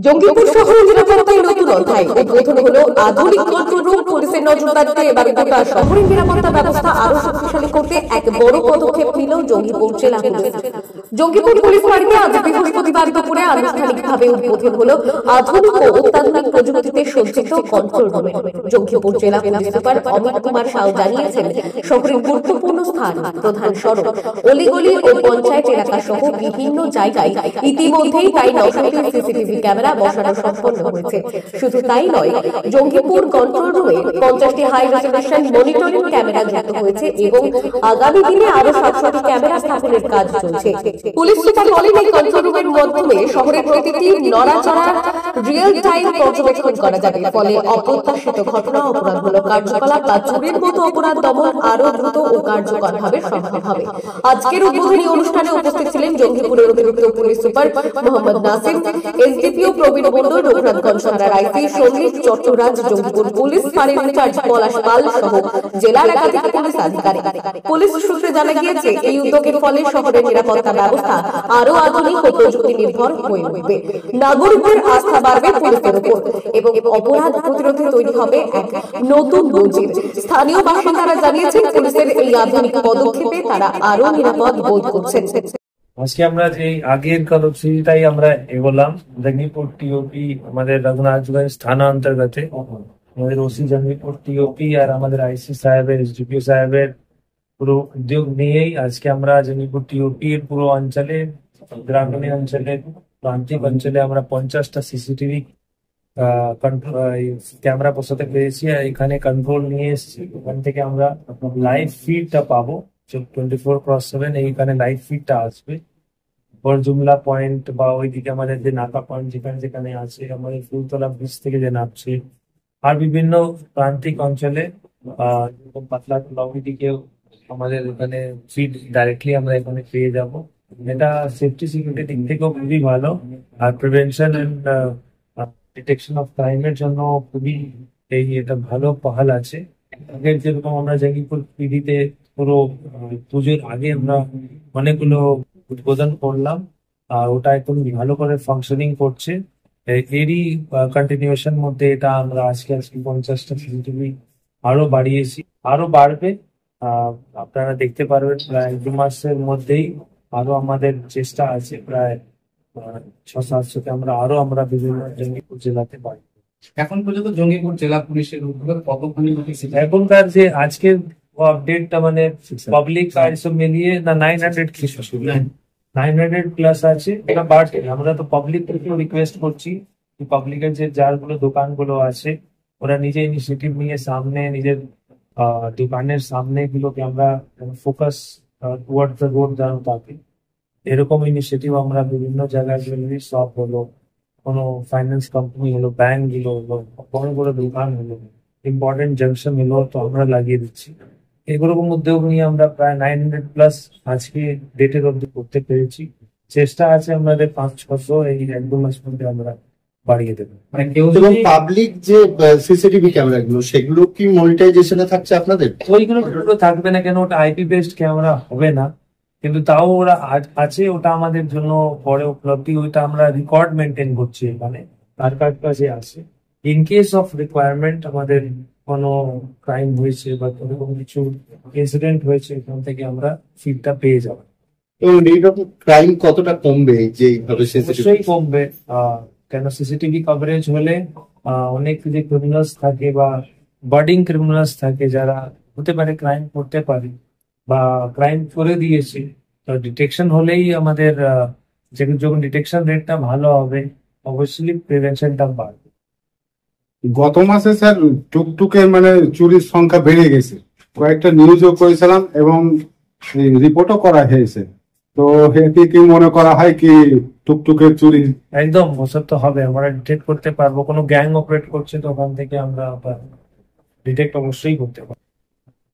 জঙ্গিপুর শহরে নিরাপত্তায় নতুন অধ্যায় উদ্বোধন হলো আধুনিক কন্ট্রোল রুম। পুলিশের নজরদারিতে এবার গোটা শহরের নিরাপত্তা ব্যবস্থা আরো শক্তিশালী করতে এক বড় পদক্ষেপ নিল জঙ্গিপুর জেলা পুলিশ। জঙ্গিপুর পুলিশ ফাঁড়িতে আজ বৃহস্পতিবার দুপুরে আনুষ্ঠানিকভাবে উদ্বোধন হলো আধুনিক ও অত্যাধুনিক প্রযুক্তিতে সজ্জিত কন্ট্রোল রুম। জঙ্গিপুর জেলা পুলিশ সুপার অমিত কুমার সাউ জানিয়েছেন, শহরের গুরুত্বপূর্ণ স্থান, প্রধান সড়ক, অলিগলি ও পঞ্চায়েত এলাকা সহ বিভিন্ন জায়গায় ইতিমধ্যেই প্রায় 900টি সিসিটিভি ক্যামেরা বসানো সম্পন্ন হয়েছে। শুধু তাই নয়, জঙ্গিপুর কন্ট্রোল রুমে 50টি হাই রেজলিউশন মনিটরিং ক্যামেরা যুক্ত হয়েছে এবং আগামী দিনে আরো 700টি ক্যামেরা স্থাপনের কাজ চলছে। পুলিশ সুপার বলেন, এই কন্ট্রোল রুমের মাধ্যমে শহরের প্রতিটি নড়াচড়া রিয়েল টাইম পর্যবেক্ষণ করা যাবে। ফলে অপ্রত্যাশিত ঘটনা, অপরাধমূলক কার্যকলাপ বা চুরির মতো অপরাধ দমন আরো দ্রুত ও কার্যকরভাবে সম্ভব হবে। আজকের উদ্বোধনী অনুষ্ঠানে উপস্থিত ছিলেন জঙ্গিপুরের অতিরিক্ত police super Mohammad Nasim, SDPO Prabin Mondal, Raghunathganj থানার আইসি সন্দীপ চট্টরাজ, জঙ্গিপুর পুলিশ ফাঁড়ির ইনচার্জ পলাশ পাল সহ জেলার একাধিক পুলিশ আধিকারিক। পুলিশ সূত্রে জানা গিয়েছে, এই উদ্যোগের ফলে শহরের নিরাপত্তা ব্যবস্থা আরো আধুনিক ও প্রযুক্তি নির্ভর হয়ে উঠবে। নাগরিকদের আস্থা বাড়বে পুলিশের উপর এবং অপরাধ প্রতিরোধে তৈরি হবে এক নতুন নজির। স্থানীয় বাসিন্দারা জানিয়েছেন, পুলিশের এই আধুনিক পদক্ষেপে তারা আরো নিরাপদ বোধ করছেন। আজকে আমরা যে আগের কর্মসূচিটাই আমরা এগোলাম। জঙ্গিপুর টিওপি আমাদের রঘুনাথগঞ্জ থানা অন্তর্গত, আমাদের ওসি জঙ্গিপুর টিওপি আর আমাদের আইসি সাহেবের, এসডিপিও সাহেবের পুরো উদ্যোগ নিয়েই আজকে আমরা জঙ্গিপুর টিওপির পুরো অঞ্চলে, গ্রামীণ অঞ্চলে, প্রান্তিক অঞ্চলে আমরা 50টা সিসিটিভি ক্যামেরা বসাতে পেরেছি। আর এখানে কন্ট্রোল নিয়ে এসেছি। ওখান থেকে আমরা লাইভ ফিডটা পাবো 24/7। এইখানে লাইভ ফিডটা আসবে। বরজুমলা পয়েন্ট বা ওইদিকে আমাদের যে নাকা পয়েন্ট যেখানে যেখানে আছে, আমাদের ফুলতলা ব্রিজ থেকে যে নামছে, আর বিভিন্ন প্রান্তিক অঞ্চলে পাতলাতলা ওইদিকেও আমাদের এখানে ফিড ডাইরেক্টলি আমরা এখানে পেয়ে যাব। এটা সেফটি সিকিউরিটি দিক থেকেও খুবই ভালো, আর প্রিভেনশন এন্ড ডিটেকশন অফ ক্রাইমের জন্য খুবই এটা ভালো পহল আছে। আগের যেরকম আমরা জঙ্গিপুর পিডিতে পুরো পুজোর আগে আমরা অনেকগুলো উদ্বোধন করলাম, আর ওটা একদম ভালো করে ফাংশনিং করছে। এরই কন্টিনিউশন মধ্যে এটা আমরা আজকে 50টা সিসিটিভি আরো বাড়িয়েছি, আরো বাড়বে। আপনারা দেখতে পারবেন প্রায় 2 মাসের মধ্যেই আরো আমাদের চেষ্টা আছে, প্রায় 600-700 আমরা আমরা বিভিন্ন জঙ্গিপুর জেলাতে পাই। এখন পর্যন্ত জঙ্গিপুর জেলা পুলিশের উদ্যোগ কতখানি এখনকার যে আজকের আপডেটটা মানে পাবলিক সব মিলিয়ে না 900 প্লাস আছে। এটা বাড়ছে। আমরা তো পাবলিক থেকেও রিকোয়েস্ট করছি, পাবলিকের যে যারগুলো দোকানগুলো আছে, ওরা নিজে ইনিশিয়েটিভ নিয়ে সামনে নিজের দোকানের সামনে গুলোকে আমরা ফোকাস টুয়ার্ড দ্য রোড যেন থাকে, এরকম ইনিশিয়েটিভ আমরা বিভিন্ন জায়গায়, জুয়েলারি শপ হলো, কোনো ফাইন্যান্স কোম্পানি হলো, ব্যাংক গুলো হলো, বড় বড় দোকান হলো, ইম্পর্টেন্ট জাংশন হলো, তো আমরা লাগিয়ে দিচ্ছি। এগুলোর উদ্যোগ নিয়ে আমরা প্রায় 900 প্লাস আজকে ডেটের অব্দি করতে পেরেছি। চেষ্টা আছে আমাদের 500-600 এই 1-2 মাস মধ্যে আমরা বাড়িয়ে দেবো। মানে পাবলিক যে সিসিটিভি ক্যামেরা গুলো, সেগুলো কি মনিটাইজেশনে থাকছে আপনাদের? ওইগুলো থাকবে না কেন, ওটা আইপি বেসড ক্যামেরা হবে না, কিন্তু তাও ওরা আছে। ওটা আমাদের জন্য পরে উপলব্ধি। ওইটা আমরা রেকর্ড মেনটেন করছি এখানে, কার কার কাছে আছে। ইন কেস অফ রিকোয়ারমেন্ট আমাদের কোনো ক্রাইম হয়েছে বা কোনো কিছু ইনসিডেন্ট হয়েছে, এখান থেকে আমরা ফিডটা পেয়ে যাবো। এবং রেট অফ ক্রাইম কতটা কমবে যেভাবে? অবশ্যই কমবে, কেন সিসিটিভি কভারেজ হলে অনেক যে ক্রিমিনালস থাকে বা বার্ডিং ক্রিমিনালস থাকে, যারা হতে পারে ক্রাইম করতে পারে বা ক্রাইম করে দিয়েছে, তো ডিটেকশন হলেই আমাদের যখন ডিটেকশন রেটটা ভালো হবে, অবশ্যই প্রিভেনশনটা বাড়বে। গত মাসে স্যার টুকটুকে মানে চুরির সংখ্যা বেড়ে গেছে, কয়েকটা নিউজও করেছিলাম এবং রিপোর্টও করা হয়েছে। তো এতে কি মনে করা হয় কি টুকটুকের চুরি একদম ওসব তো হবে, আমরা ডিটেক্ট করতে পারবো। কোনো গ্যাং অপারেট করছে তো ওখান থেকে আমরা ডিটেক্ট অবশ্যই করতে পারবো।